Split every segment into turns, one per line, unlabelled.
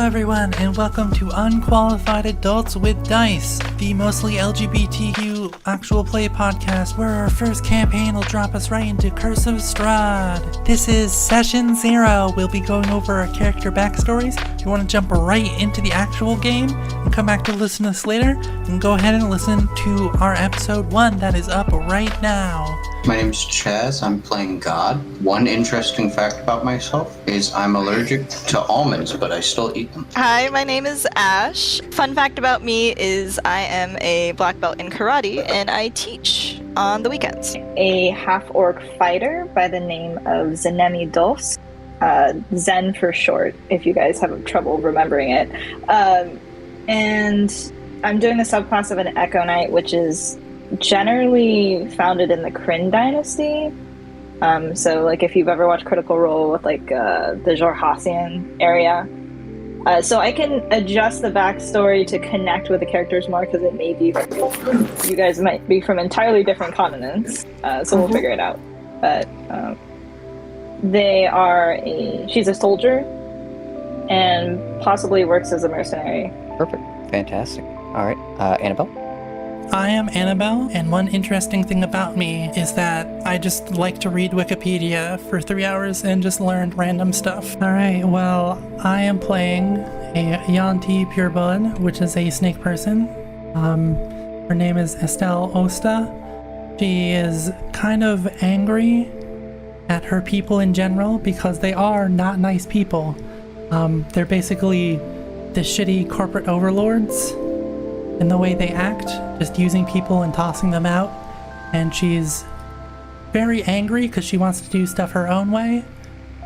Hello everyone, and welcome to Unqualified Adults with Dice, the mostly LGBTQ actual play podcast where our first campaign will drop us right into Curse of Strahd. This is Session 0. We'll be going over our character backstories. If you want to jump right into the actual game and come back to listen to us later, then go ahead and listen to our episode 1 that is up right now.
My name is Chaz. I'm playing God. One interesting fact about myself is I'm allergic to almonds, but I still eat them.
Hi, my name is Ash. Fun fact about me is I am a black belt in karate and I teach on the weekends.
A half-orc fighter by the name of Zenemi Dulce. Zen for short, if you guys have trouble remembering it. And I'm doing the subclass of an Echo Knight, which is generally founded in the Kryn dynasty. So like if you've ever watched Critical Role with like the Jorhassian area. So I can adjust the backstory to connect with the characters more because it may be you guys might be from entirely different continents. So we'll figure it out. But she's a soldier and possibly works as a mercenary.
Perfect. Fantastic. All right. Annabelle?
I am Annabelle, and one interesting thing about me is that I just like to read Wikipedia for 3 hours and just learn random stuff. Alright, well, I am playing a Yanti Pureblood, which is a snake person. Her name is Estelle Osta. She is kind of angry at her people in general because they are not nice people. They're basically the shitty corporate overlords in the way they act, just using people and tossing them out. And she's very angry because she wants to do stuff her own way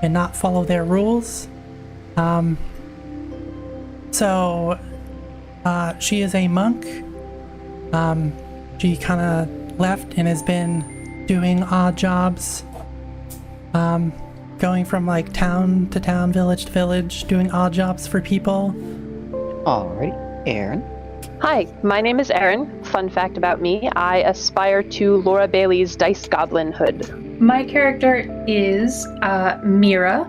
and not follow their rules. So she is a monk. She kind of left and has been doing odd jobs, going from like town to town, village to village, doing odd jobs for people.
Alrighty. Aaron?
Hi, my name is Erin. Fun fact about me, I aspire to Laura Bailey's Dice Goblin hood.
My character is Mira.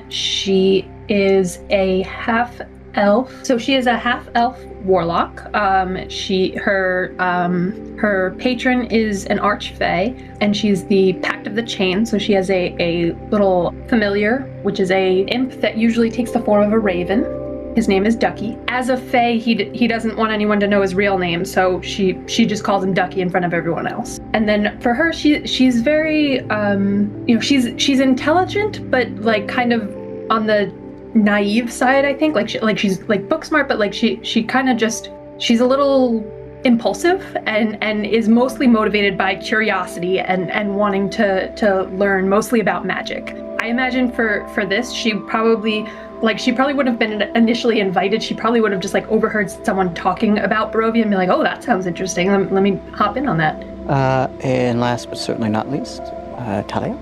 She is a half-elf. So she is a half-elf warlock. Her patron is an archfey, and she's the Pact of the Chain. So she has a little familiar, which is a imp that usually takes the form of a raven. His name is Ducky. As a fae, he doesn't want anyone to know his real name, so she just calls him Ducky in front of everyone else. And then for her, she's very she's intelligent, but like kind of on the naive side, I think. Like she's like book smart, but like she kind of just she's a little impulsive and is mostly motivated by curiosity and wanting to learn mostly about magic. I imagine for this, she probably wouldn't have been initially invited. She probably would have just like overheard someone talking about Barovia and be like, oh, that sounds interesting. Let me hop in on that.
And last but certainly not least, Talia?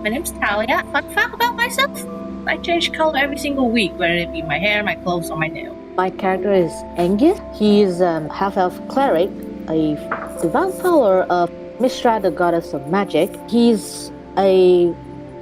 My name's Talia. Fun fact about myself, I change color every single week, whether it be my hair, my clothes, or my nails.
My character is Angus. He's half-elf cleric, a divine follower of Mishra, the goddess of magic. He's a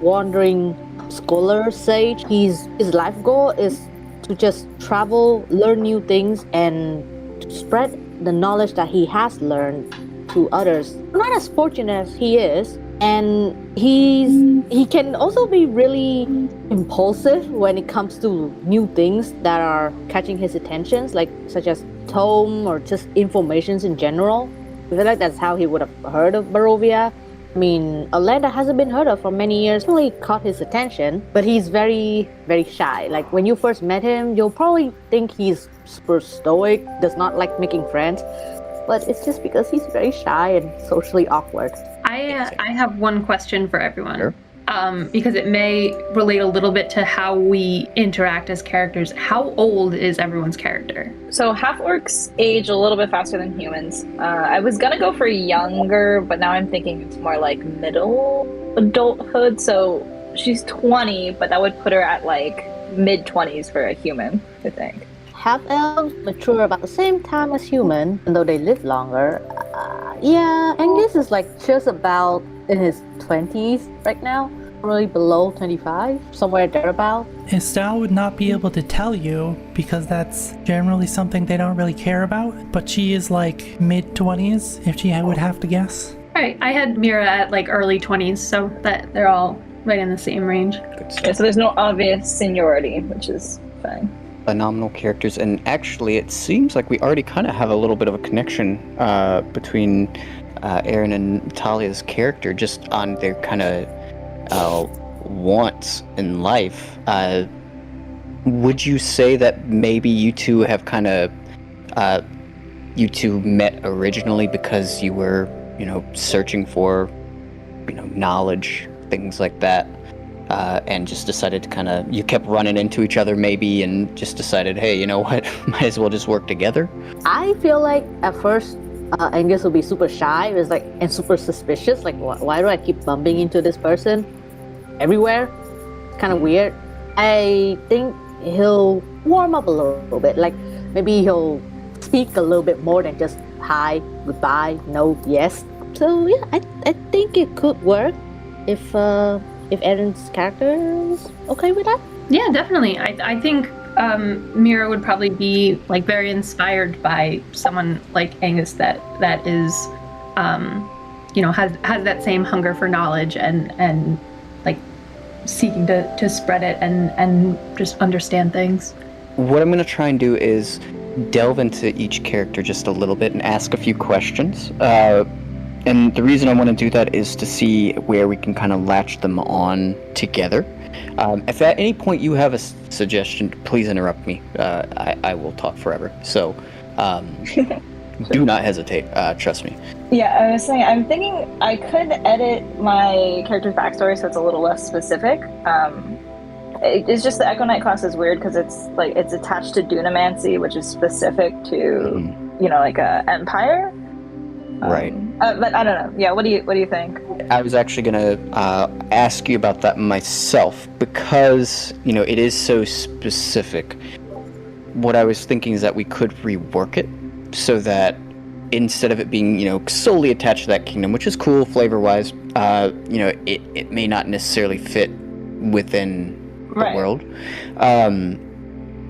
wandering scholar sage. His life goal is to just travel, learn new things, and to spread the knowledge that he has learned to others. Not as fortunate as he is, and he can also be really impulsive when it comes to new things that are catching his attentions, like such as tome or just informations in general. I feel like that's how he would have heard of Barovia. I mean, a land that hasn't been heard of for many years really caught his attention, but he's very, very shy. Like, when you first met him, you'll probably think he's super stoic, does not like making friends, but it's just because he's very shy and socially awkward.
I have one question for everyone.
Sure.
Because it may relate a little bit to how we interact as characters. How old is everyone's character?
So half-orcs age a little bit faster than humans. I was gonna go for younger, but now I'm thinking it's more like middle adulthood. So she's 20, but that would put her at like mid-20s for a human, I think.
Half-elves mature about the same time as human, and though they live longer. Yeah, Angus is like just about in his 20s right now. Probably below 25, somewhere thereabout.
Estelle would not be able to tell you because that's generally something they don't really care about, but she is like mid-20s if she would have to guess.
All right, I had Mira at like early 20s, so that they're all right in the same range.
Yeah, so there's no obvious seniority, which is fine.
Phenomenal characters, and actually it seems like we already kind of have a little bit of a connection between Aaron and Talia's character just on their kind of wants in life. Would you say that maybe you two have kind of you two met originally because you were, searching for, knowledge, things like that, and just decided to you kept running into each other maybe and just decided, hey, you know what, might as well just work together?
I feel like at first Angus will be super shy, and super suspicious. Like, why do I keep bumping into this person everywhere? It's kind of weird. I think he'll warm up a little bit. Like, maybe he'll speak a little bit more than just hi, goodbye, no, yes. So yeah, I think it could work if Aaron's character is okay with that.
Yeah, definitely. I think Mira would probably be like very inspired by someone like Angus that is, has that same hunger for knowledge and like seeking to spread it and just understand things.
What I'm going to try and do is delve into each character just a little bit and ask a few questions. And the reason I want to do that is to see where we can kind of latch them on together. If at any point you have a suggestion, please interrupt me. I will talk forever. So do not hesitate. Trust me.
Yeah, I was saying, I'm thinking I could edit my character's backstory so it's a little less specific. It's just the Echo Knight class is weird because it's attached to Dunamancy, which is specific to like a empire.
Right.
But I don't know. Yeah, what do you think?
I was actually gonna ask you about that myself because it is so specific. What I was thinking is that we could rework it so that instead of it being solely attached to that kingdom, which is cool flavor-wise, it may not necessarily fit within the world.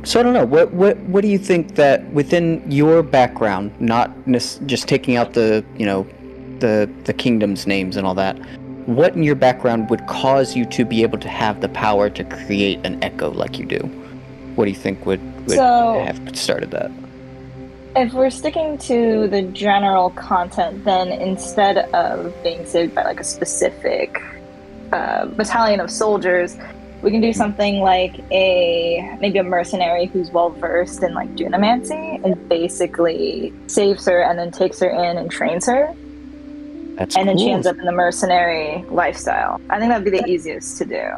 So I don't know. What do you think that within your background, not just taking out the kingdom's names and all that, what in your background would cause you to be able to have the power to create an echo like you do? What do you think would have started that?
If we're sticking to the general content, then instead of being saved by like a specific battalion of soldiers, we can do something like maybe a mercenary who's well versed in like Dunamancy and basically saves her and then takes her in and trains her.
That's
and then
cool.
she ends up in the mercenary lifestyle. I think that'd be the easiest to do.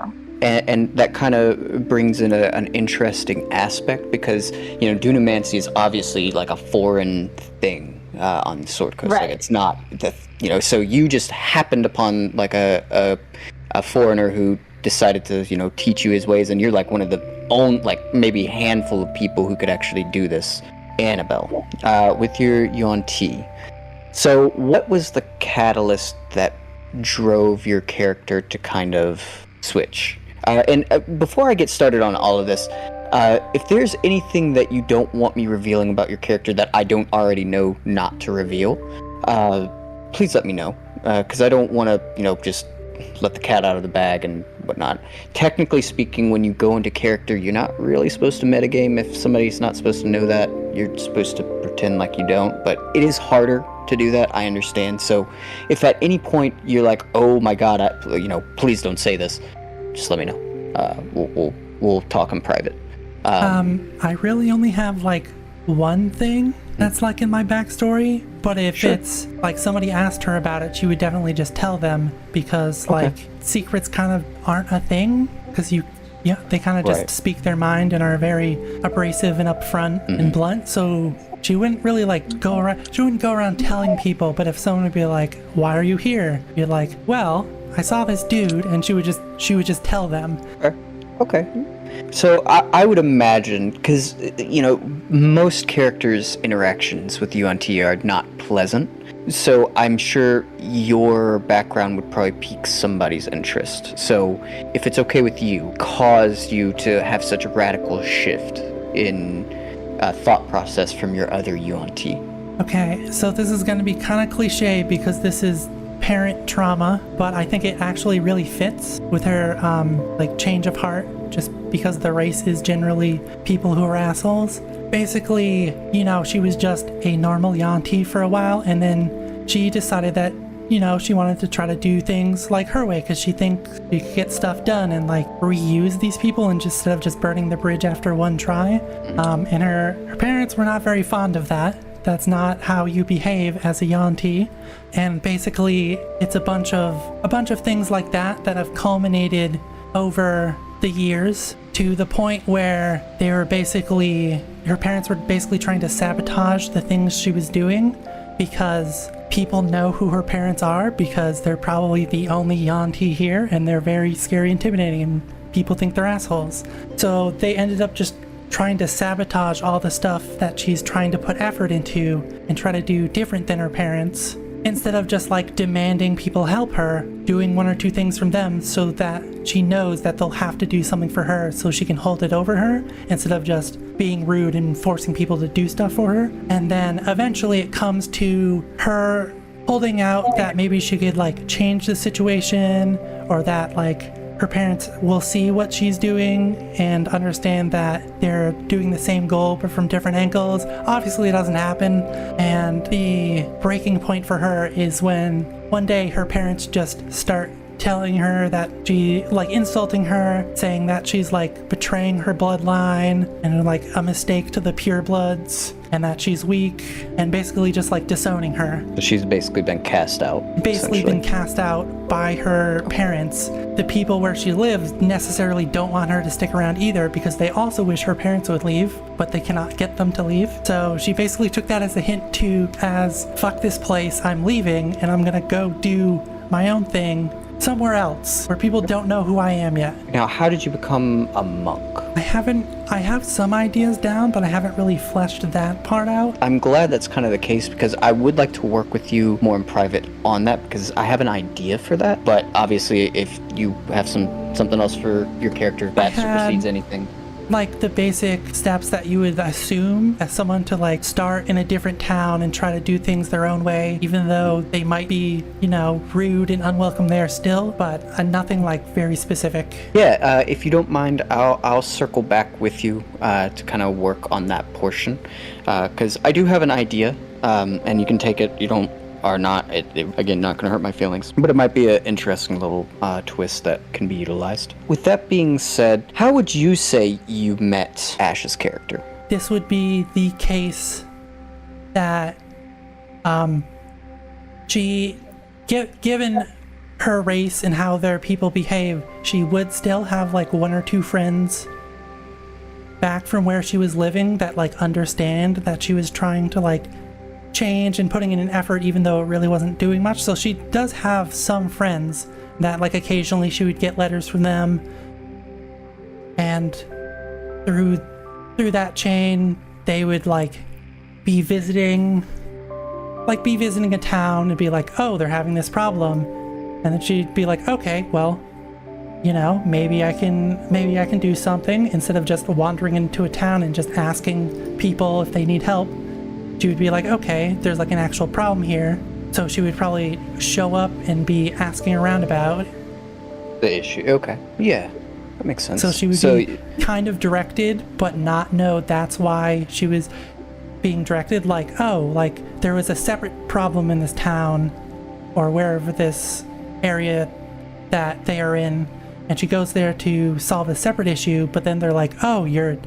And that kind of brings in an interesting aspect because Dunamancy is obviously like a foreign thing on Sword Coast.
Right.
Like it's not so you just happened upon like a foreigner who decided to teach you his ways, and you're like one of the maybe handful of people who could actually do this. Annabelle, with your Yuan-Ti. So what was the catalyst that drove your character to kind of switch? And before I get started on all of this, if there's anything that you don't want me revealing about your character that I don't already know not to reveal, please let me know, because I don't want to just let the cat out of the bag and whatnot. Technically speaking, when you go into character, you're not really supposed to metagame. If somebody's not supposed to know that, you're supposed to pretend like you don't, but it is harder to do that, I understand. So if at any point you're like, oh my god, please don't say this, just let me know. We'll talk in private.
I really only have like one thing that's like in my backstory, but if it's like somebody asked her about it, she would definitely just tell them because like secrets kind of aren't a thing because they kind of just speak their mind and are very abrasive and upfront and blunt. So she wouldn't really like go around telling people. But if someone would be like, "Why are you here?" You're like, "Well, I saw this dude," and she would just tell them.
Okay. So I would imagine, because most characters' interactions with Yuan-Ti are not pleasant. So I'm sure your background would probably pique somebody's interest. So if it's okay with you, cause you to have such a radical shift in thought process from your other yuan-ti.
Okay, so this is going to be kind of cliche because this is parent trauma, but I think it actually really fits with her like change of heart, just because the race is generally people who are assholes. Basically, you know, she was just a normal yuan-ti for a while, and then she decided that, you know, she wanted to try to do things like her way because she thinks she could get stuff done and like reuse these people and just instead of just burning the bridge after one try. And her parents were not very fond of that. That's not how you behave as a yuan-ti. And basically, it's a bunch of things like that that have culminated over the years to the point where her parents were basically trying to sabotage the things she was doing because people know who her parents are because they're probably the only yuan-ti here and they're very scary, intimidating, and people think they're assholes. So they ended up just trying to sabotage all the stuff that she's trying to put effort into and try to do different than her parents, instead of just like demanding people help her, doing one or two things from them so that she knows that they'll have to do something for her so she can hold it over her, instead of just being rude and forcing people to do stuff for her. And then eventually it comes to her holding out that maybe she could like change the situation, or that like her parents will see what she's doing and understand that they're doing the same goal but from different angles. Obviously it doesn't happen, and the breaking point for her is when one day her parents just start telling her that insulting her, saying that she's like betraying her bloodline and like a mistake to the purebloods, and that she's weak, and basically just like disowning her.
So she's basically been cast out.
Basically been cast out by her parents. The people where she lives necessarily don't want her to stick around either because they also wish her parents would leave, but they cannot get them to leave. So she basically took that as a hint as fuck this place, I'm leaving and I'm gonna go do my own thing somewhere else where people don't know who I am yet.
Now, how did you become a monk?
I have some ideas down, but I haven't really fleshed that part out.
I'm glad that's kind of the case because I would like to work with you more in private on that because I have an idea for that. But obviously, if you have something else for your character that supersedes anything.
Like the basic steps that you would assume as someone to like start in a different town and try to do things their own way, even though they might be, you know, rude and unwelcome there still, but nothing like very specific.
Yeah, if you don't mind, I'll circle back with you to kind of work on that portion, because I do have an idea, and you can take it. You are not again not going to hurt my feelings, but it might be an interesting little twist that can be utilized. With that being said, how would you say you met Ash's character?
This would be the case that she, given her race and how their people behave, she would still have like one or two friends back from where she was living that like understand that she was trying to like change and putting in an effort even though it really wasn't doing much. So she does have some friends that like occasionally she would get letters from them, and through that chain they would like be visiting a town and be like, oh, they're having this problem, and then she'd be like, okay, well, you know, maybe I can do something, instead of just wandering into a town and just asking people if they need help. She would be like, okay, there's like an actual problem here. So she would probably show up and be asking around about
the issue. Okay. Yeah, that makes sense.
So she would be kind of directed, but not know that's why she was being directed. Like, oh, like there was a separate problem in this town or wherever this area that they are in. And she goes there to solve a separate issue, but then they're like, oh, you're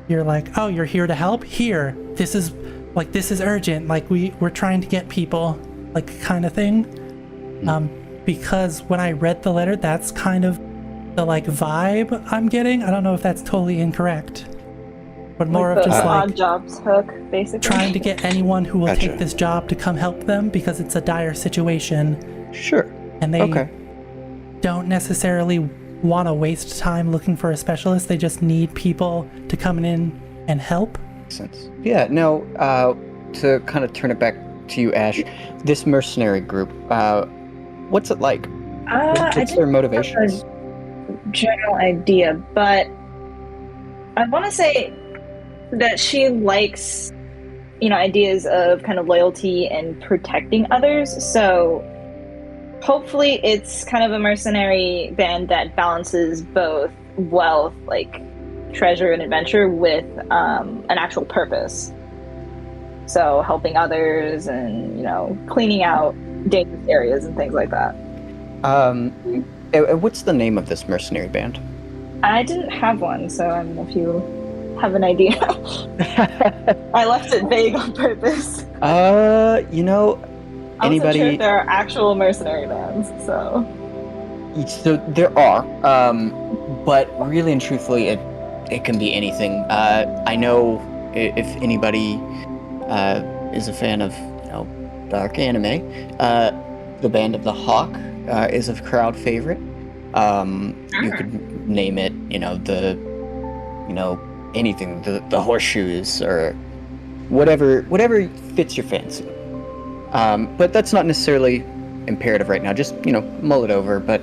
here to help? Here, this is urgent, like we're trying to get people, like kind of thing. Because when I read the letter, that's kind of the like vibe I'm getting. I don't know if that's totally incorrect, but more of just like
odd jobs hook, basically.
Trying to get anyone who will take this job to come help them because it's a dire situation.
Sure.
And they don't necessarily want to waste time looking for a specialist. They just need people to come in and help.
Sense. Yeah, now, to kind of turn it back to you, Ash. This mercenary group, what's it like?
I
What's
didn't
their motivations?
have a general idea, but I want to say that she likes, ideas of kind of loyalty and protecting others. So hopefully it's kind of a mercenary band that balances both wealth, like treasure and adventure, with an actual purpose. So helping others and, cleaning out dangerous areas and things like that.
What's the name of this mercenary band?
I didn't have one, so I don't know if you have an idea. I left it vague on purpose. I wasn't sure if there are actual mercenary bands, so
there are, but really and truthfully, it can be anything. I know if anybody is a fan of dark anime, the Band of the Hawk is a crowd favorite. You could name it, anything, the horseshoes or whatever fits your fancy. But that's not necessarily imperative right now. Just mull it over. But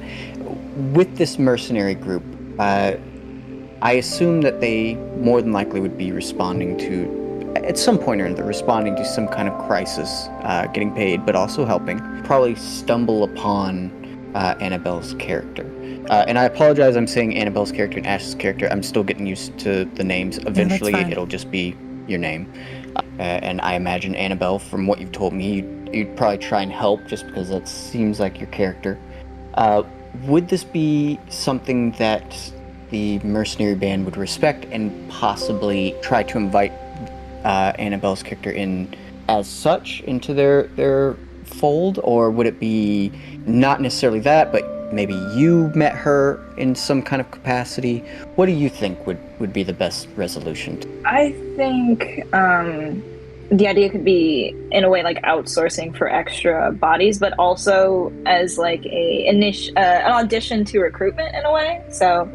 with this mercenary group, I assume that they more than likely would be responding to, at some point or another, responding to some kind of crisis, getting paid, but also helping. Probably stumble upon Annabelle's character. And I apologize, I'm saying Annabelle's character and Ash's character. I'm still getting used to the names. Eventually, it'll just be your name. And I imagine Annabelle, from what you've told me, you'd probably try and help just because that seems like your character. Would this be something that the mercenary band would respect and possibly try to invite Annabelle's character in as such into their fold? Or would it be not necessarily that, but maybe you met her in some kind of capacity? What do you think would be the best resolution? I
think the idea could be, in a way, like outsourcing for extra bodies, but also as like an audition to recruitment in a way. So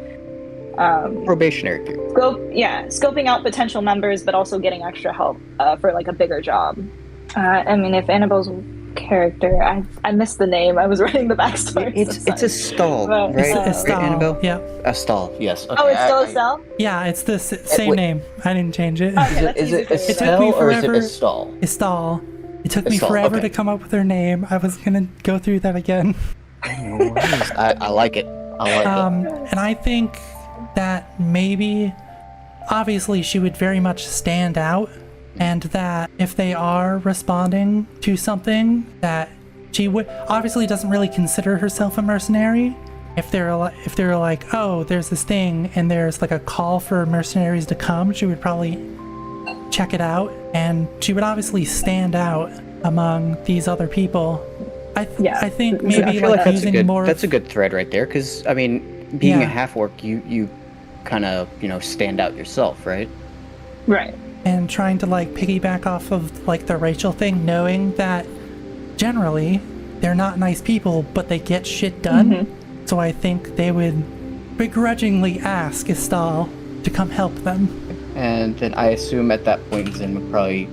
probationary period.
Scoping out potential members, but also getting extra help for like a bigger job. If Annabelle's character, I missed the name. I was writing the backstory.
It's Estelle, right?
Estelle,
Annabelle?
yeah.
Estelle, yes. Okay.
Oh, it's still Estelle?
Yeah, it's the same name. I didn't change it.
Okay,
is it Estelle or is it Estelle?
Estelle. It took me forever to come up with her name. I was gonna go through that again.
No worries. I like it.
And I think that maybe, obviously, she would very much stand out. And that if they are responding to something, that she would obviously doesn't really consider herself a mercenary. If they're like, oh, there's this thing and there's like a call for mercenaries to come, she would probably check it out, and she would obviously stand out among these other people. I think maybe
I feel like
that's
a good thread right there, because being a half-orc, you kind of stand out yourself, right?
Right.
And trying to like piggyback off of like the Rachel thing, knowing that generally they're not nice people, but they get shit done. Mm-hmm. So I think they would begrudgingly ask Estelle to come help them. And
then I assume at that point Zen would probably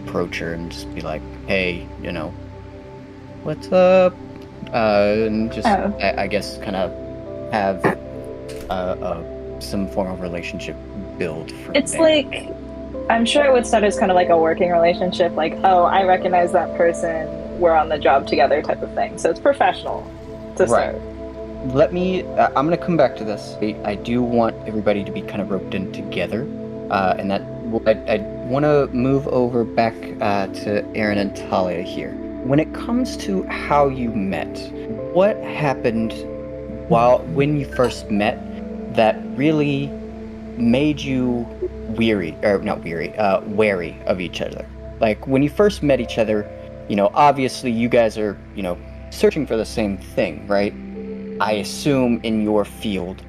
approach her and just be like, hey, what's up? And just, I guess, kind of have some form of relationship build from
It's
there.
like, I'm sure it would start as kind of like a working relationship, like, oh, I recognize that person, we're on the job together type of thing. So it's professional to start.
I'm going to come back to this. I do want everybody to be kind of roped in together. And that I want to move over back to Aaron and Talia here. When it comes to how you met, what happened when you first met that really made you wary of each other? Like, when you first met each other, obviously you guys are, searching for the same thing, right? I assume in your field,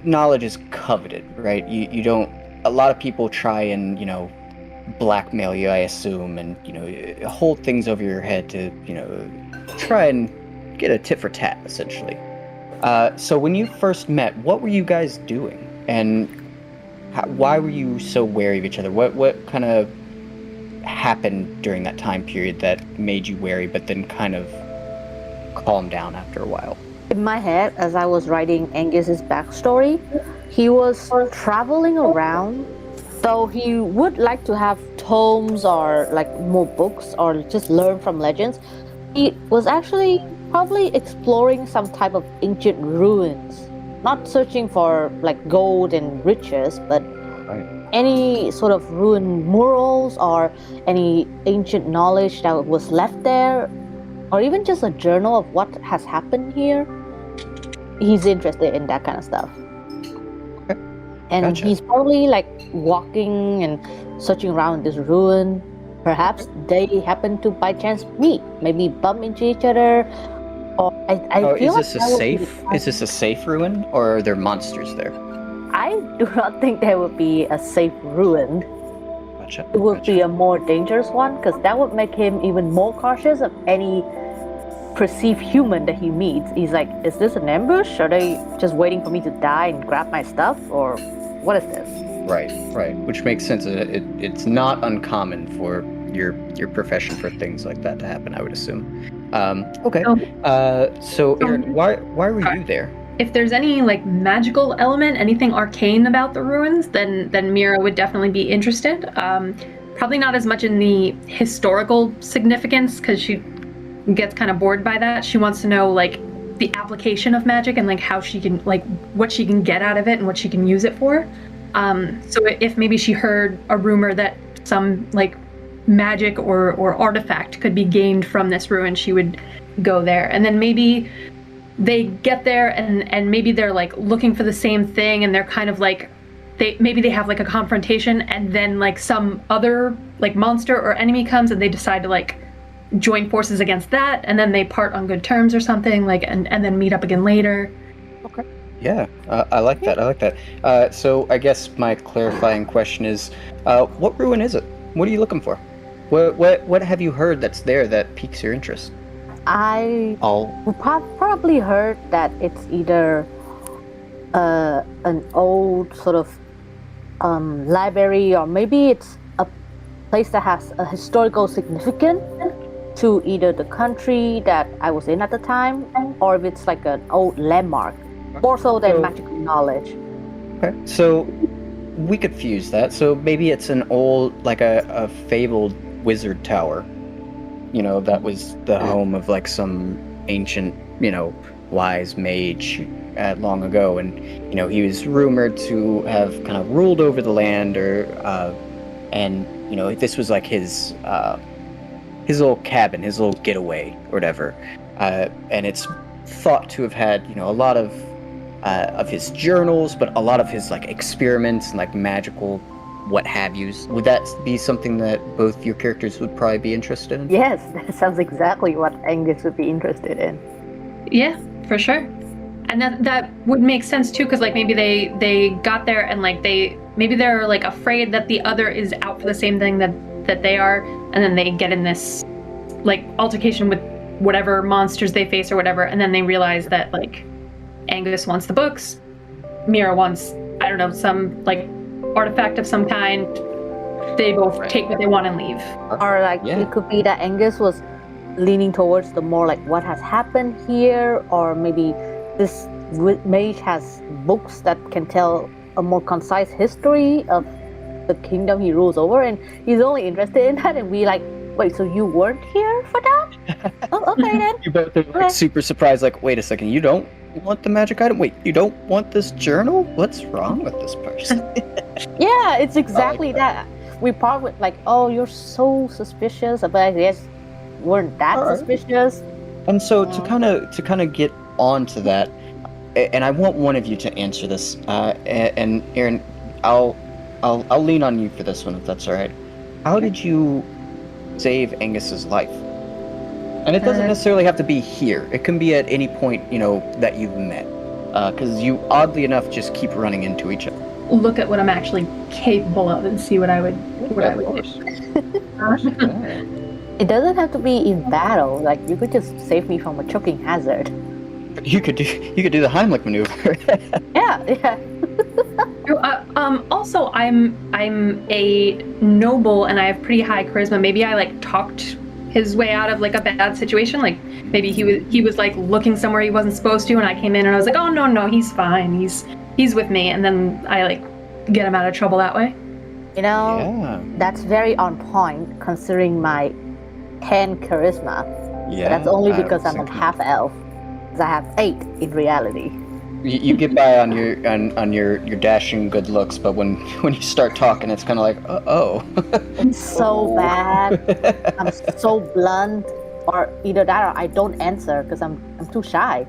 knowledge is coveted, right? You don't, a lot of people try and, blackmail you, I assume, and, hold things over your head to, try and get a tit for tat, essentially. So when you first met, what were you guys doing? And why were you so wary of each other? What kind of happened during that time period that made you wary, but then kind of calmed down after a while?
In my head, as I was writing Angus's backstory, he was traveling around, so he would like to have tomes or like more books or just learn from legends. He was actually probably exploring some type of ancient ruins, not searching for like gold and riches, but any sort of ruined murals or any ancient knowledge that was left there, or even just a journal of what has happened here. He's interested in that kind of stuff.
Okay.
And
Gotcha.
he's probably like walking and searching around this ruin. Perhaps they happen to by chance meet, maybe bump into each other. Or I feel
is this
like
a safe? Is this a safe ruin, or are there monsters there?
I do not think there would be a safe ruin.
Gotcha.
It would be a more dangerous one, because that would make him even more cautious of any perceived human that he meets. He's like, is this an ambush? Are they just waiting for me to die and grab my stuff? Or what is this?
Right. Which makes sense. It's not uncommon for your profession for things like that to happen, I would assume. Okay. So Aaron, why were you there?
If there's any like magical element, anything arcane about the ruins, then Mira would definitely be interested. Probably not as much in the historical significance, because she gets kind of bored by that. She wants to know like the application of magic and like how she can like what she can get out of it and what she can use it for. So if maybe she heard a rumor that some like magic or artifact could be gained from this ruin, she would go there. And then maybe they get there and maybe they're like looking for the same thing, and they're kind of like they have like a confrontation, and then like some other like monster or enemy comes and they decide to like join forces against that, and then they part on good terms or something, like and then meet up again later.
Okay. Yeah, I like that. So I guess my clarifying question is, what ruin is it? What are you looking for? What have you heard that's there that piques your interest?
I probably heard that it's either an old sort of library, or maybe it's a place that has a historical significance to either the country that I was in at the time, or if it's like an old landmark, more so than magical knowledge.
Okay, so we could fuse that. So maybe it's an old, like a fabled wizard tower, that was the home of like some ancient, wise mage long ago, and he was rumored to have kind of ruled over the land, and this was like his little cabin, his little getaway or whatever, and it's thought to have had a lot of his journals, but a lot of his like experiments and like magical what have yous. Would that be something that both your characters would probably be interested in?
Yes, that sounds exactly what Angus would be interested in.
Yeah, for sure. And that would make sense too, because like maybe they got there and like maybe they're like afraid that the other is out for the same thing that they are, and then they get in this like altercation with whatever monsters they face or whatever, and then they realize that like Angus wants the books, Mira wants, I don't know, some like artifact of some kind. They both take what they want and leave.
Or like it could be that Angus was leaning towards the more like what has happened here, or maybe this mage has books that can tell a more concise history of the kingdom he rules over, and he's only interested in that, and we like, wait, so you weren't here for that? Oh, okay then.
You both are like super surprised, like, wait a second, you don't want the magic item? Wait, you don't want this journal? What's wrong with this person?
Yeah, it's exactly that. We part with like, oh, you're so suspicious, but I guess weren't that suspicious.
And so to kind of get onto that, and I want one of you to answer this, and Aaron, I'll lean on you for this one if that's all right. How did you save Angus's life? And it doesn't necessarily have to be here. It can be at any point, that you've met. Because you, oddly enough, just keep running into each other.
Look at what I'm actually capable of and see what I would do.
It doesn't have to be in battle. Like, you could just save me from a choking hazard.
You could do the Heimlich maneuver.
Yeah.
Also, I'm a noble and I have pretty high charisma. Maybe I like talked his way out of like a bad situation. Like maybe he was like looking somewhere he wasn't supposed to, and I came in and I was like, oh no, he's fine. He's with me, and then I like get him out of trouble that way.
You know, that's very on point considering my 10 charisma.
Yeah.
But that's only because I'm a half elf. Because I have 8 in reality.
You get by on your dashing good looks, but when you start talking, it's kind of like, oh.
It's so bad. I'm so blunt, or either that or I don't answer because I'm too shy.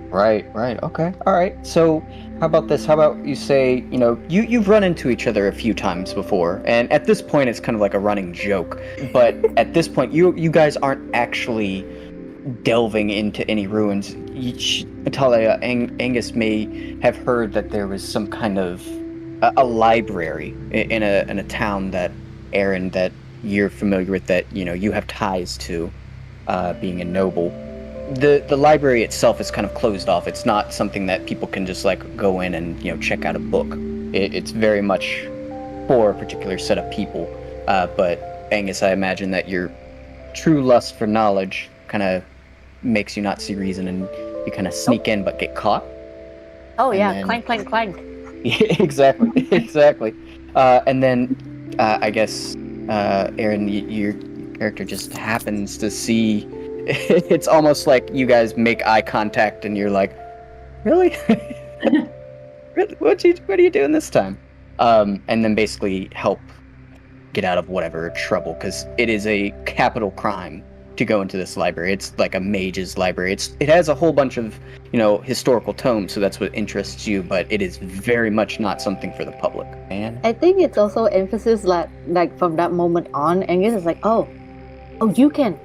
Right. Okay. All right. So how about this? How about you say, you've run into each other a few times before, and at this point it's kind of like a running joke. But at this point, you guys aren't actually delving into any ruins. Natalia, Angus may have heard that there was some kind of a library in a town that Aaron, that you're familiar with, that you have ties to, being a noble. The library itself is kind of closed off. It's not something that people can just like go in and check out a book. It's very much for a particular set of people. But Angus, I imagine that your true lust for knowledge kind of makes you not see reason, and you kind of sneak in but get caught.
Oh yeah, clank.
Yeah, exactly. And then I guess Aaron, your character just happens to see. It's almost like you guys make eye contact, and you're like, "Really? Really? What are you doing this time?" And then basically help get out of whatever trouble, because it is a capital crime to go into this library. It's like a mage's library. It has a whole bunch of historical tomes, so that's what interests you. But it is very much not something for the public. And
I think it's also emphasis like from that moment on, Angus is like, oh, you can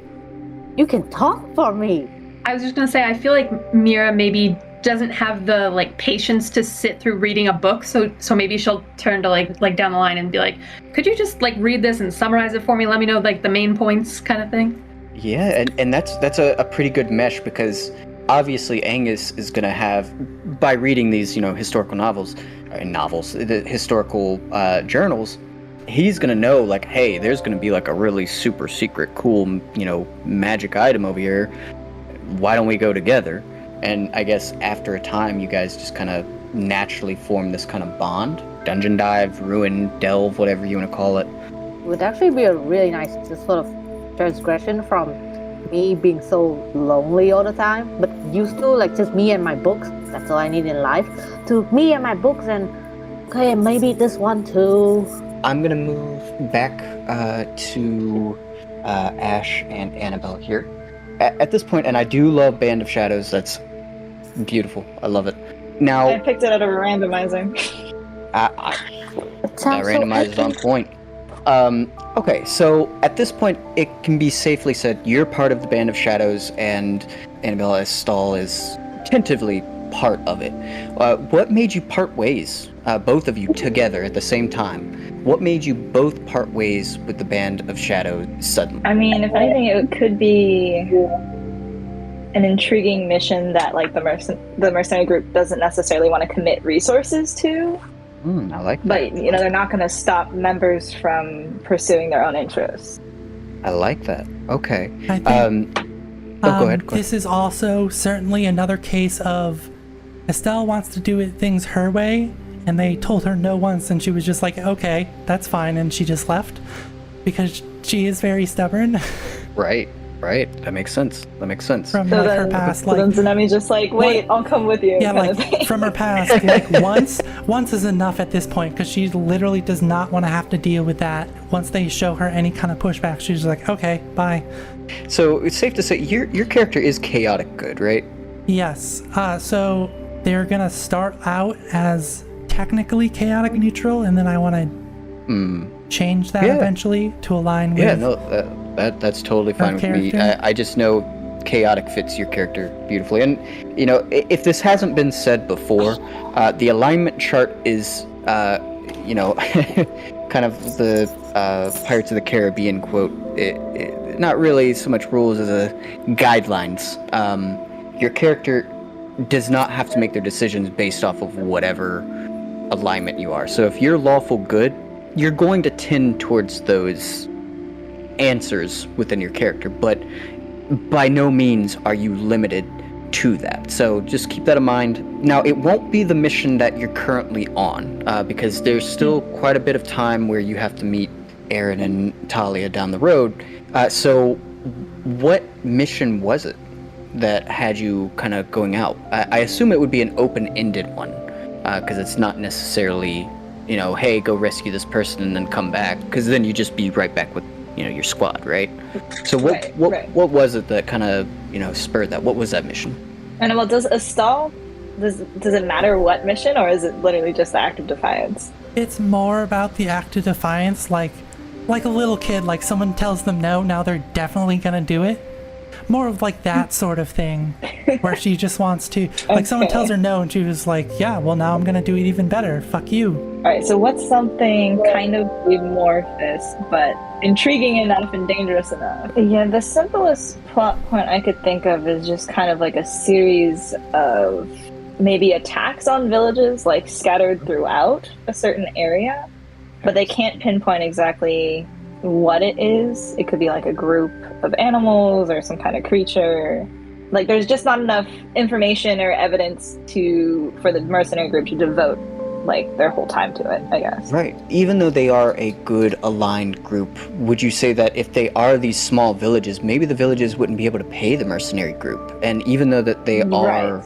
talk for me.
I was just gonna say, I feel like Mira maybe doesn't have the like patience to sit through reading a book, so maybe she'll turn to like down the line and be like, could you just like read this and summarize it for me? Let me know like the main points, kind of thing.
Yeah, and that's a pretty good mesh, because obviously Angus is gonna have, by reading these historical novels, the historical journals, he's gonna know like, hey, there's gonna be like a really super secret cool magic item over here. Why don't we go together? And I guess after a time, you guys just kind of naturally form this kind of bond. Dungeon dive, ruin, delve, whatever you want to call it.
It would actually be a really nice sort of transgression from me being so lonely all the time, but used to like just me and my books. That's all I need in life. To me and my books, and okay, maybe this one too.
I'm gonna move back to Ash and Annabelle here. At this point, and I do love Band of Shadows. That's beautiful. I love it. Now
I picked it out of a randomizer.
That randomizer is on point. Okay, so at this point, it can be safely said you're part of the Band of Shadows, and Annabelle Estal is tentatively part of it. What made you part ways, both of you together at the same time? What made you both part ways with the Band of Shadows suddenly?
I mean, if anything, it could be an intriguing mission that like the mercenary group doesn't necessarily want to commit resources to.
I like that.
But they're not going to stop members from pursuing their own interests.
I like that. Okay.
I think,
go ahead.
This is also certainly another case of Estelle wants to do things her way, and they told her no once, and she was just like, okay, that's fine, and she just left because she is very stubborn.
Right. That makes sense.
From her past,
so then Tsunemi's just like, wait, I'll come with you.
Yeah, like from her past, like once is enough at this point, because she literally does not want to have to deal with that. Once they show her any kind of pushback, she's like, okay, bye.
So it's safe to say your character is chaotic good, right?
Yes. So they're gonna start out as technically chaotic neutral, and then I want to change that eventually to align with.
Yeah, no, that's totally fine with me. I just know chaotic fits your character beautifully, and if this hasn't been said before, the alignment chart is kind of the Pirates of the Caribbean quote. Not really so much rules as a guidelines. Your character does not have to make their decisions based off of whatever alignment you are. So if you're lawful good, you're going to tend towards those answers within your character, but by no means are you limited to that. So just keep that in mind. Now, it won't be the mission that you're currently on, because there's still quite a bit of time where you have to meet Aaron and Talia down the road. So what mission was it that had you kind of going out? I assume it would be an open-ended one, because it's not necessarily, you know, hey, go rescue this person and then come back, because then you just be right back with, you know, your squad, right? So what was it that kind of, you know, spurred that? What was that mission?
And well, does it matter what mission, or is it literally just the act of defiance?
It's more about the act of defiance, like a little kid, like someone tells them no, now they're definitely gonna do it. More of like that sort of thing, where she just wants to, like someone tells her no and she was like, yeah, well now I'm gonna do it even better, fuck you.
Alright, so what's something kind of amorphous, but intriguing enough and dangerous enough? Yeah, the simplest plot point I could think of is just kind of like a series of maybe attacks on villages, like scattered throughout a certain area, but they can't pinpoint exactly what it is. It could be like a group of animals or some kind of creature. Like there's just not enough information or evidence for the mercenary group to devote like their whole time to it, I guess.
Right. Even though they are a good aligned group, would you say that if they are these small villages, maybe the villages wouldn't be able to pay the mercenary group? And even though that they are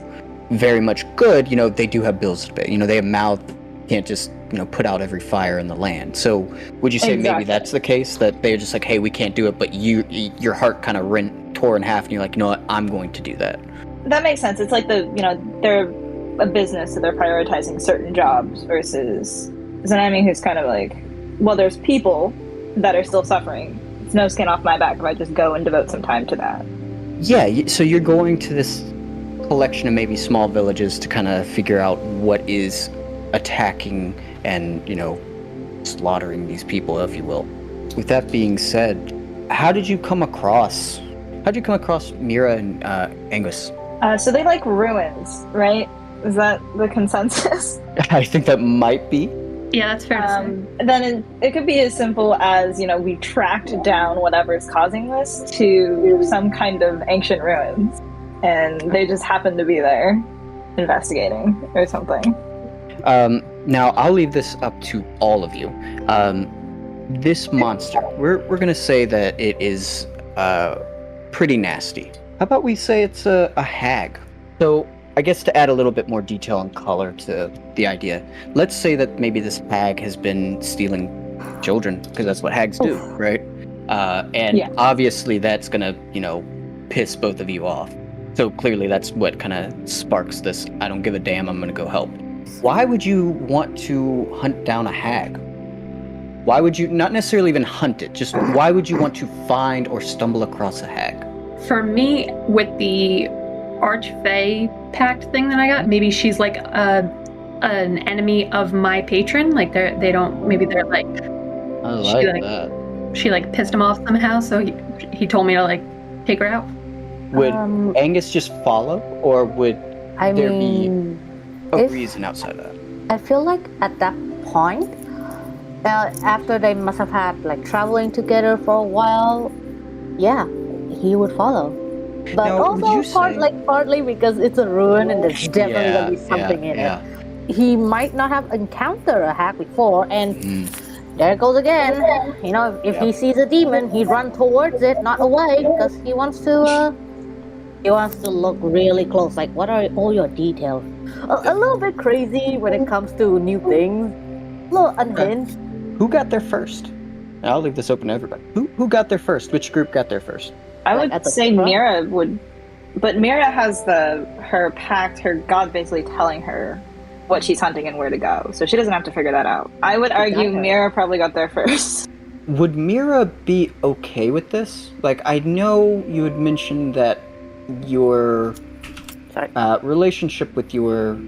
very much good, you know, they do have bills to pay. You know, they have mouth, can't just, you know, put out every fire in the land. So would you say maybe that's the case, that they're just like, hey, we can't do it, but your heart kind of tore in half and you're like, you know what, I'm going to do that?
That makes sense. It's like they're a business, so they're prioritizing certain jobs versus Zanami, who's kind of like, well, there's people that are still suffering. It's no skin off my back if I just go and devote some time to that.
Yeah, so you're going to this collection of maybe small villages to kind of figure out what is attacking and, you know, slaughtering these people, if you will. With that being said, how did you come across Mira and Angus?
So they like ruins, right? Is that the consensus?
I think that might be.
Yeah, that's fair to say.
Then it could be as simple as, you know, we tracked down whatever's causing this to some kind of ancient ruins, and they just happen to be there investigating or something.
Now, I'll leave this up to all of you. This monster, we're going to say that it is pretty nasty. How about we say it's a hag? So, I guess to add a little bit more detail and color to the idea, let's say that maybe this hag has been stealing children, because that's what hags do, right? And obviously that's going to, you know, piss both of you off. So clearly that's what kind of sparks this, I don't give a damn, I'm going to go help. Why would you want to hunt down a hag? Why would you, not necessarily even hunt it, just why would you want to find or stumble across a hag?
For me, with the Archfey pact thing that I got, maybe she's like an enemy of my patron. Like they're like,
I like that.
She like pissed him off somehow, so he told me to like take her out.
Would Angus just follow, or would there be a reason outside of that?
I feel like at that point, after they must have had like traveling together for a while, yeah, he would follow. But
now,
also partly because it's a ruin and there's definitely gonna be something in it. He might not have encountered a hag before, and there it goes again. You know, if he sees a demon, he'd run towards it, not away, because he wants to look really close. Like, what are all your details? A little bit crazy when it comes to new things. A little unhinged.
Who got there first? I'll leave this open to everybody. Who got there first? Which group got there first?
I would say Mira would, but Mira has her pact, her god basically telling her what she's hunting and where to go, so she doesn't have to figure that out. I would argue Mira probably got there first.
Would Mira be okay with this? Like, I know you had mentioned that your relationship with your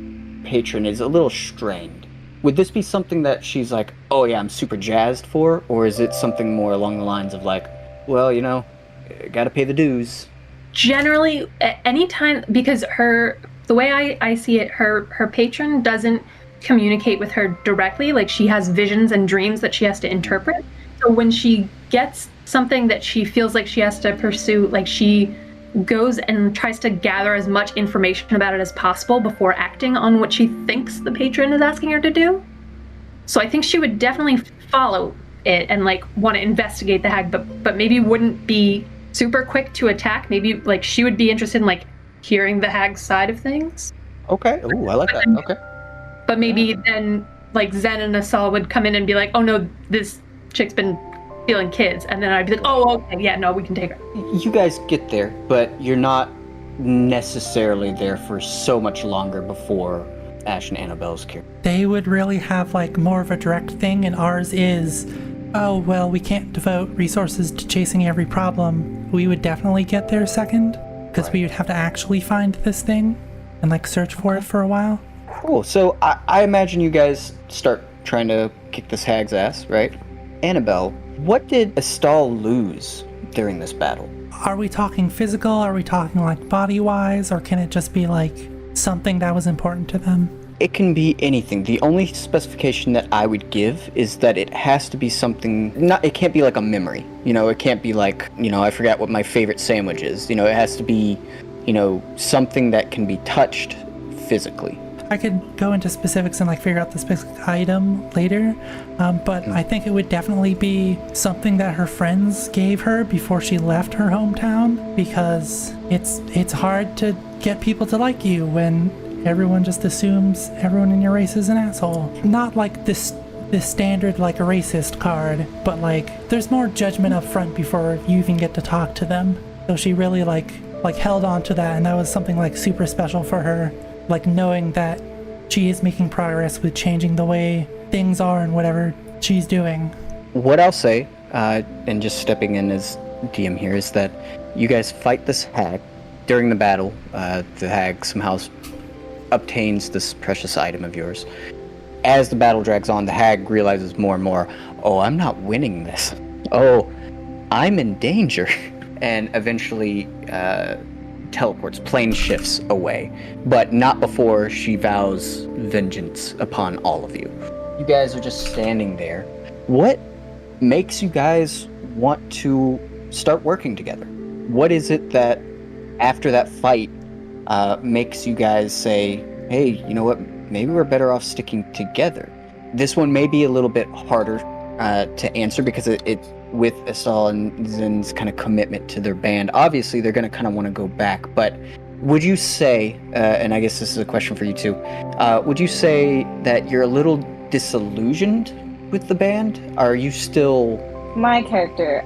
patron is a little strained. Would this be something that she's like, oh yeah, I'm super jazzed for? Or is it something more along the lines of like, well, you know, gotta pay the dues?
Generally, anytime, because her the way I see it, her patron doesn't communicate with her directly. Like, she has visions and dreams that she has to interpret. So when she gets something that she feels like she has to pursue, like, she goes and tries to gather as much information about it as possible before acting on what she thinks the patron is asking her to do. So I think she would definitely follow it and like want to investigate the hag, but maybe wouldn't be super quick to attack. Maybe like she would be interested in like hearing the hag's side of things.
Okay. Ooh, I like that. Okay.
But maybe then like Zen and Asal would come in and be like, oh no, this chick's been stealing kids. And then I'd be like, oh, okay, yeah, no, we can take her.
You guys get there, but you're not necessarily there for so much longer before Ash and Annabelle's character.
They would really have like more of a direct thing, and ours is, oh, well, we can't devote resources to chasing every problem. We would definitely get there second, because we would have to actually find this thing and like search for it for a while.
Cool. So I imagine you guys start trying to kick this hag's ass, right? Annabelle, what did Astal lose during this battle?
Are we talking physical? Are we talking like body-wise? Or can it just be like something that was important to them?
It can be anything. The only specification that I would give is that it has to be something, it can't be like a memory. You know, it can't be like, I forgot what my favorite sandwich is. It has to be, something that can be touched physically.
I could go into specifics and like figure out the specific item later, but I think it would definitely be something that her friends gave her before she left her hometown, because it's hard to get people to like you when everyone just assumes everyone in your race is an asshole. Not like this standard like a racist card, but like there's more judgment up front before you even get to talk to them. So she really like held on to that, and that was something like super special for her. Like knowing that she is making progress with changing the way things are and whatever she's doing.
What I'll say, and just stepping in as DM here, is that you guys fight this hag. During the battle, the hag somehow obtains this precious item of yours. As the battle drags on, the hag realizes more and more, oh, I'm not winning this. Oh, I'm in danger. And eventually teleports, plane shifts away, but not before she vows vengeance upon all of you. You guys are just standing there. What makes you guys want to start working together? What is it that, after that fight, makes you guys say, hey, you know what, maybe we're better off sticking together? This one may be a little bit harder to answer, because it with Asal and Zen's kind of commitment to their band, obviously they're going to kind of want to go back, but would you say, and I guess this is a question for you too, would you say that you're a little disillusioned with the band? Are you still...
My character,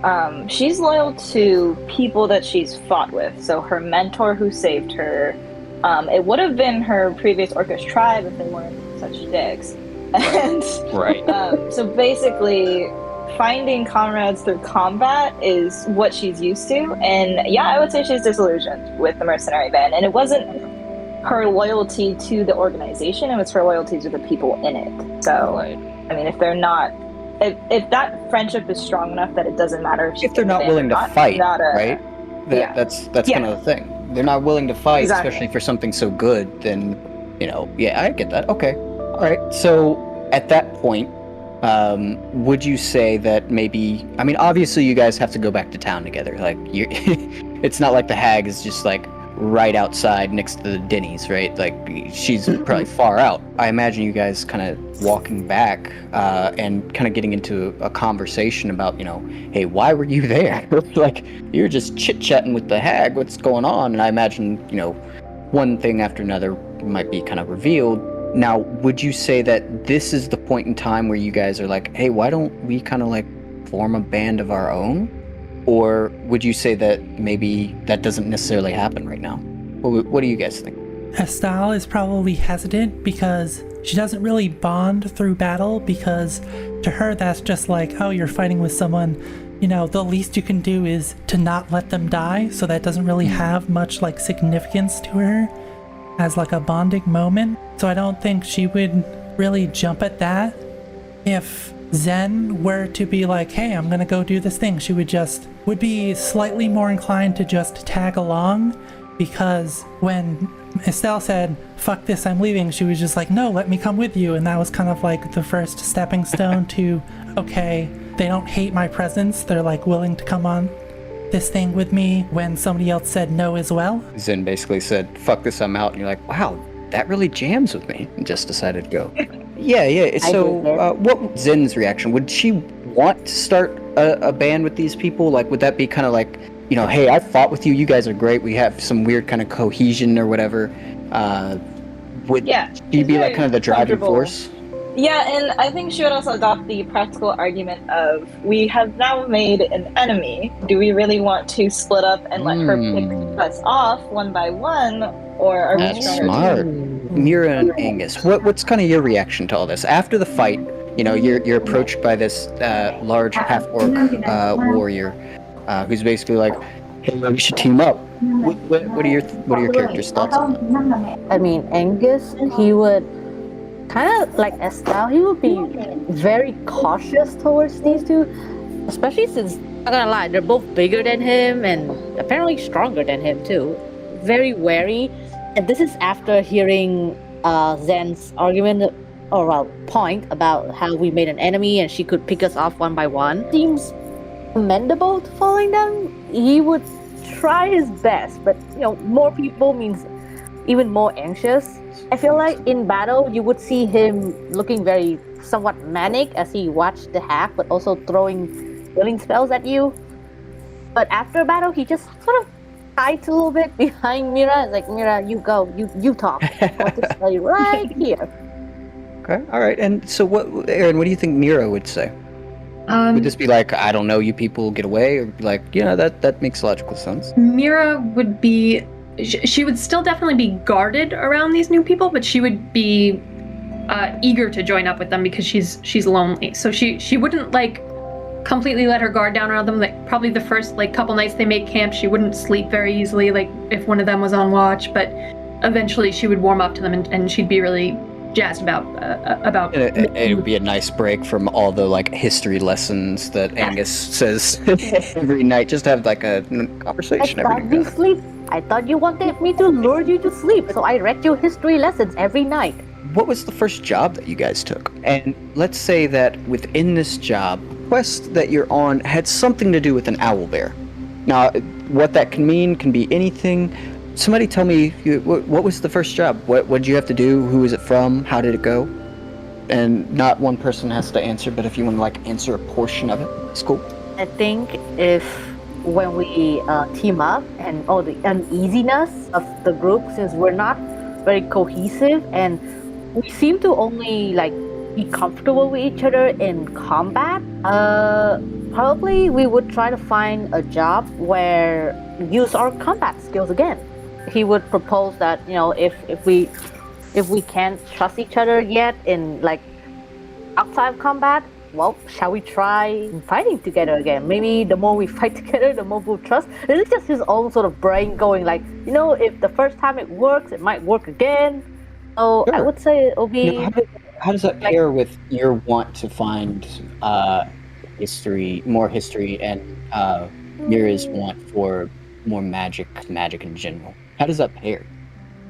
she's loyal to people that she's fought with. So her mentor who saved her, it would have been her previous Orcish tribe if they weren't such dicks. And
right.
So basically, finding comrades through combat is what she's used to. And yeah, I would say she's disillusioned with the mercenary band. And it wasn't her loyalty to the organization, it was her loyalty to the people in it. So,
right.
I mean, if they're not... If that friendship is strong enough that it doesn't matter
if they're not willing to fight, right? That's kind of the thing. They're not willing to fight, especially for something so good. Then, yeah, I get that. Okay, all right. So at that point, would you say that maybe? I mean, obviously, you guys have to go back to town together. Like, it's not like the hag is just like right outside next to the Denny's, right? Like, she's probably far out. I imagine you guys kind of walking back and kind of getting into a conversation about, hey, why were you there? Like, you're just chit-chatting with the hag, what's going on? And I imagine, one thing after another might be kind of revealed. Now, would you say that this is the point in time where you guys are like, hey, why don't we kind of like form a band of our own? Or would you say that maybe that doesn't necessarily happen right now? What do you guys think?
Estelle is probably hesitant because she doesn't really bond through battle, because to her that's just like, oh, you're fighting with someone, the least you can do is to not let them die, so that doesn't really have much like significance to her as like a bonding moment. So I don't think she would really jump at that. If Zen were to be like, hey, I'm gonna go do this thing, she would be slightly more inclined to just tag along, because when Estelle said, fuck this, I'm leaving, she was just like, no, let me come with you. And that was kind of like the first stepping stone to, okay, they don't hate my presence. They're like willing to come on this thing with me when somebody else said no as well.
Zen basically said, fuck this, I'm out. And you're like, wow, that really jams with me. And just decided to go. Yeah. So what was Zen's reaction? Would she want to start a band with these people? Like, would that be kind of like, you know, hey, I fought with you. You guys are great. We have some weird kind of cohesion or whatever. Would she be like kind of the driving force?
Yeah, and I think she would also adopt the practical argument of, we have now made an enemy. Do we really want to split up and let her pick us off one by one, or are we
smart? Mira and Angus, what's kind of your reaction to all this? After the fight, you know, you're approached by this large half-orc warrior who's basically like, hey, we should team up. What are your characters' thoughts on that?
I mean, Angus, he would kind of like Estelle, he would be very cautious towards these two, especially since, I'm not gonna lie, they're both bigger than him and apparently stronger than him too. Very wary, and this is after hearing Zen's argument, or well, point about how we made an enemy and she could pick us off one by one. Seems commendable to following them. He would try his best, but you know, more people means even more anxious. I feel like in battle you would see him looking very somewhat manic as he watched the hack, but also throwing healing spells at you. But after battle he just sort of hides a little bit behind Mira. It's like, Mira, you go, you talk. I want to stay right here.
Okay, all right. And so what, Aaron, what do you think Mira would say? Would this be like, I don't know you people, get away? Or be like, you know, that makes logical sense.
Mira would be, she would still definitely be guarded around these new people, but she would be eager to join up with them because she's lonely. So she wouldn't like completely let her guard down around them. Like probably the first like couple nights they make camp, she wouldn't sleep very easily, like if one of them was on watch, but eventually she would warm up to them and she'd be really jazzed about
it would be a nice break from all the like history lessons that Angus says every night. Just have like a conversation every night.
You sleep. I thought you wanted me to lure you to sleep, so I read you history lessons every night.
What was the first job that you guys took? And let's say that within this job, the quest that you're on had something to do with an owlbear. Now, what that can mean can be anything. Somebody tell me, what was the first job? What did you have to do? Who was it from? How did it go? And not one person has to answer, but if you want to like answer a portion of it, it's cool.
I think if when we team up and all the uneasiness of the group, since we're not very cohesive and we seem to only like be comfortable with each other in combat, probably we would try to find a job where we use our combat skills again. He would propose that, you know, if we can't trust each other yet in like outside of combat, well, shall we try fighting together again? Maybe the more we fight together, the more we'll trust. It's just his own sort of brain going like, you know, if the first time it works, it might work again. So sure. I would say it'll be...
You know, how does that pair with your want to find more history, and Mira's want for more magic in general? How does that pair?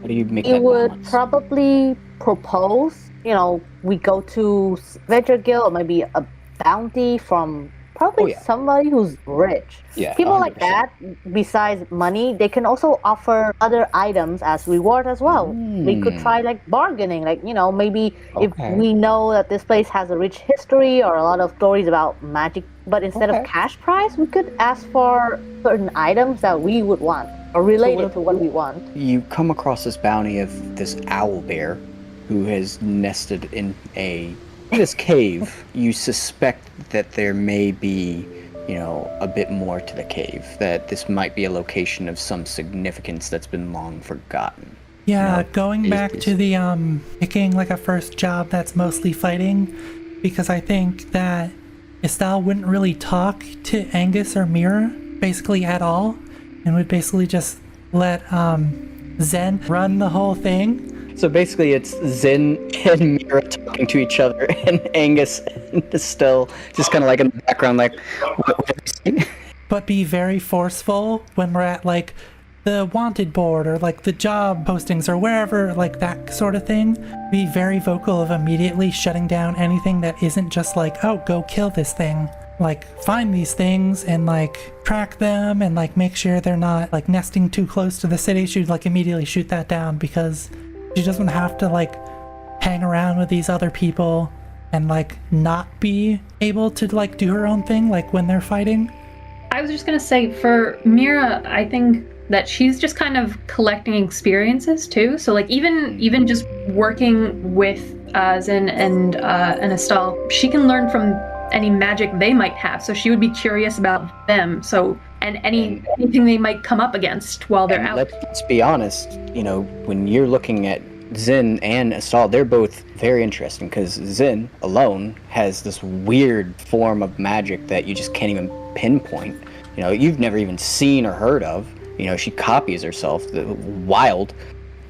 How do you make that balance?
It would probably propose, you know, we go to Venture Guild, or maybe a bounty from probably somebody who's rich.
Yeah,
people
100%.
Like that, besides money, they can also offer other items as reward as well. We could try like bargaining, like, you know, maybe if we know that this place has a rich history or a lot of stories about magic, but instead of cash prize, we could ask for certain items that we would want or related to what we want.
You come across this bounty of this owl bear who has nested in this cave. You suspect that there may be, you know, a bit more to the cave, that this might be a location of some significance that's been long forgotten.
Yeah,
you know,
going back to the picking like a first job that's mostly fighting, because I think that Estelle wouldn't really talk to Angus or Mira basically at all, and would basically just let Zen run the whole thing.
So basically it's Zen and Mira talking to each other, and Angus and Estelle just kind of like in the background, like, what are you saying?
But be very forceful when we're at like the wanted board or like the job postings or wherever, like that sort of thing, be very vocal of immediately shutting down anything that isn't just like, oh, go kill this thing. Like, find these things and like track them and like make sure they're not like nesting too close to the city. She'd like immediately shoot that down because she doesn't have to like hang around with these other people and like not be able to like do her own thing like when they're fighting.
I was just gonna say, for Mira, I think that she's just kind of collecting experiences too. So like even just working with Zen and Estelle, she can learn from any magic they might have. So she would be curious about them. So and anything they might come up against while they're out.
Let's be honest. You know, when you're looking at Zin and Estelle, they're both very interesting because Zin alone has this weird form of magic that you just can't even pinpoint. You know, you've never even seen or heard of. You know, she copies herself, wild.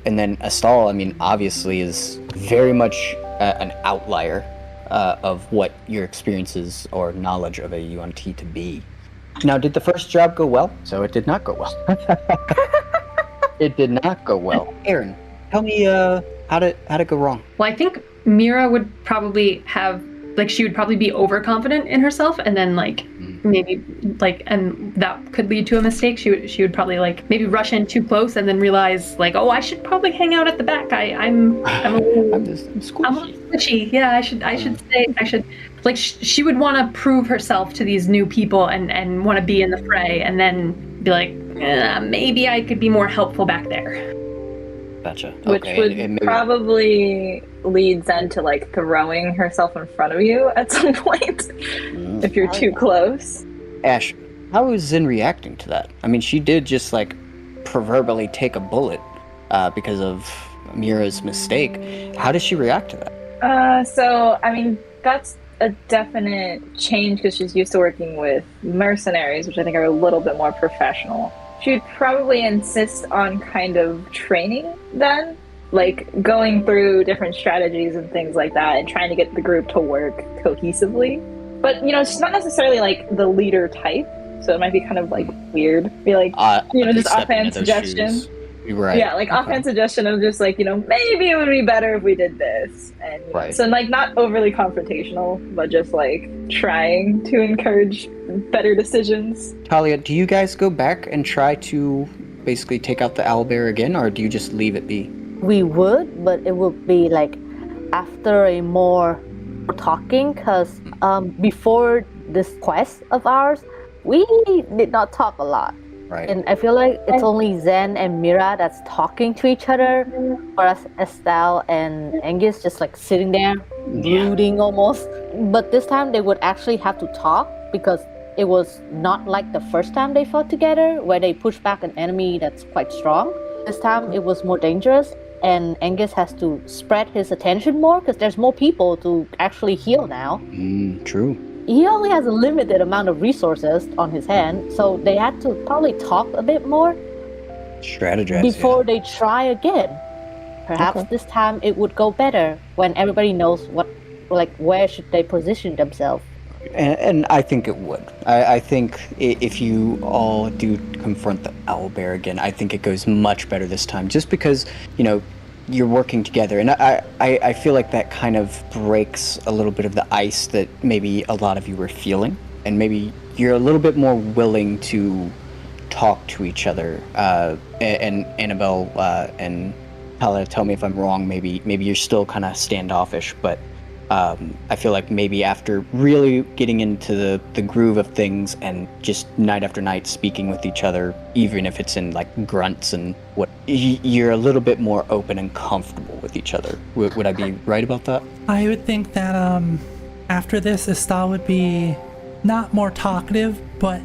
And then Estelle, I mean, obviously is very much an outlier of what your experiences or knowledge of a UNT to be. Now, did the first job go well? So it did not go well. It did not go well. Aaron, tell me how'd it go wrong?
Well, I think Mira would probably have, like, she would probably be overconfident in herself, and then like maybe like, and that could lead to a mistake. She would probably like maybe rush in too close and then realize like, oh, I should probably hang out at the back. I'm a little squishy. Yeah, I should like she would want to prove herself to these new people and want to be in the fray, and then be like, maybe I could be more helpful back there.
Gotcha.
Which
okay.
would
and maybe...
probably lead Zen to like throwing herself in front of you at some point if you're too close.
Ash, how is Zen reacting to that? I mean, she did just like proverbially take a bullet because of Mira's mistake. How does she react to that?
So I mean, that's a definite change because she's used to working with mercenaries, which I think are a little bit more professional. She'd probably insist on kind of training then, like going through different strategies and things like that and trying to get the group to work cohesively. But, you know, she's not necessarily like the leader type, so it might be kind of like weird. Be like, you know, just offhand suggestion.
Right.
Yeah, like offhand suggestion of just like, you know, maybe it would be better if we did this. And
right.
So like not overly confrontational, but just like trying to encourage better decisions.
Talia, do you guys go back and try to basically take out the owlbear again, or do you just leave it be?
We would, but it would be like after a more talking, because before this quest of ours, we did not talk a lot.
Right.
And I feel like it's only Zen and Mira that's talking to each other, whereas Estelle and Angus just like sitting there, brooding almost. But this time they would actually have to talk because it was not like the first time they fought together, where they pushed back an enemy that's quite strong. This time it was more dangerous, and Angus has to spread his attention more because there's more people to actually heal now.
True.
He only has a limited amount of resources on his hand, so they had to probably talk a bit more.
Strategize
before they try again. Perhaps this time it would go better when everybody knows where should they position themselves.
And I think it would. I think if you all do confront the owlbear again, I think it goes much better this time. Just because, you know, you're working together, and I feel like that kind of breaks a little bit of the ice that maybe a lot of you were feeling, and maybe you're a little bit more willing to talk to each other. And Annabelle and Talia, tell me if I'm wrong. Maybe you're still kind of standoffish, but I feel like maybe after really getting into the groove of things and just night after night speaking with each other, even if it's in like grunts and what, you're a little bit more open and comfortable with each other. Would I be right about that?
I would think that after this, Estelle would be not more talkative, but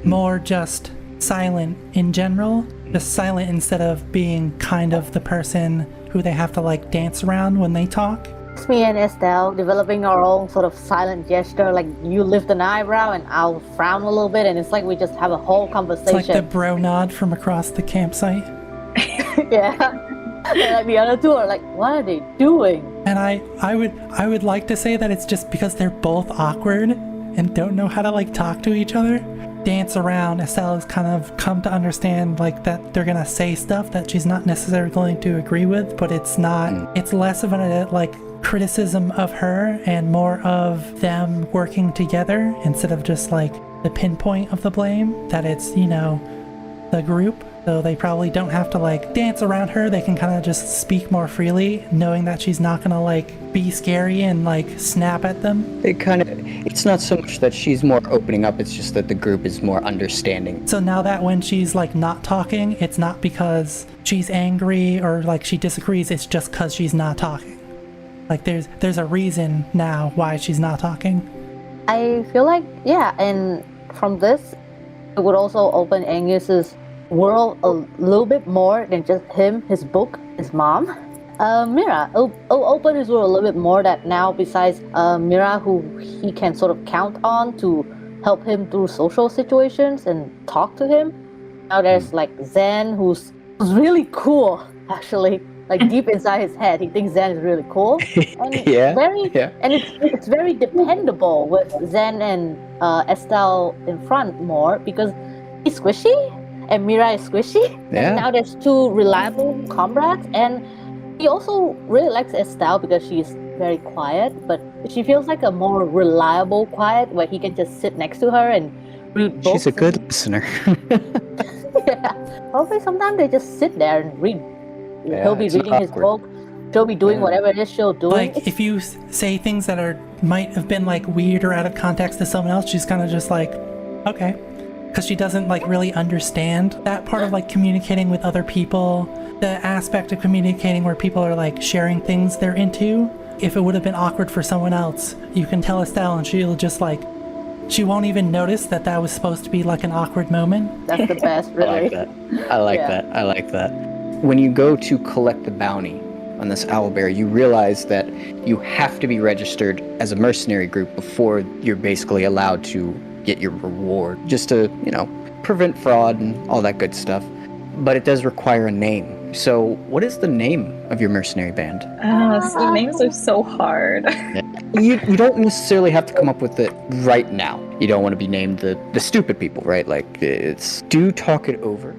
more just silent in general. Just silent instead of being kind of the person who they have to like dance around when they talk.
It's me and Estelle developing our own sort of silent gesture, like you lift an eyebrow and I'll frown a little bit, and it's like we just have a whole conversation.
It's like the bro nod from across the campsite.
Yeah. And like the other two are like, what are they doing?
And I would like to say that it's just because they're both awkward and don't know how to like talk to each other. dance around, Estelle has kind of come to understand like that they're gonna say stuff that she's not necessarily going to agree with, but it's not, it's less of a like criticism of her and more of them working together instead of just like the pinpoint of the blame, that it's, you know, the group. So they probably don't have to like dance around her. They can kind of just speak more freely, knowing that she's not gonna like be scary and like snap at them.
It's not so much that she's more opening up, it's just that the group is more understanding.
So now that when she's like not talking, it's not because she's angry or like she disagrees, it's just because she's not talking. Like there's a reason now why she's not talking.
I feel like, yeah, and from this, it would also open Angus's world a little bit more than just him, his book, his mom. Mira, it'll open his world a little bit more, that now besides Mira, who he can sort of count on to help him through social situations and talk to him, now there's like Zen, who's really cool, actually. Like deep inside his head, he thinks Zen is really cool. And and it's very dependable with Zen and Estelle in front more, because he's squishy and Mira is squishy.
Yeah.
And now there's two reliable comrades, and he also really likes Estelle because she's very quiet, but she feels like a more reliable quiet where he can just sit next to her and read books.
She's a good listener.
Yeah. Probably sometimes they just sit there and read.
Yeah,
He'll be reading his book. She'll be doing whatever it is she'll do.
Like if you say things that might have been like weird or out of context to someone else, she's kind of just like, okay, because she doesn't like really understand that part of like communicating with other people, the aspect of communicating where people are like sharing things they're into. If it would have been awkward for someone else, you can tell Estelle and she'll just like, she won't even notice that was supposed to be like an awkward moment.
That's the best, really.
I like that. When you go to collect the bounty on this owlbear, you realize that you have to be registered as a mercenary group before you're basically allowed to get your reward, just to, you know, prevent fraud and all that good stuff. But it does require a name. So what is the name of your mercenary band?
So names are so hard.
You don't necessarily have to come up with it right now. You don't want to be named the stupid people, right? Like, do talk it over.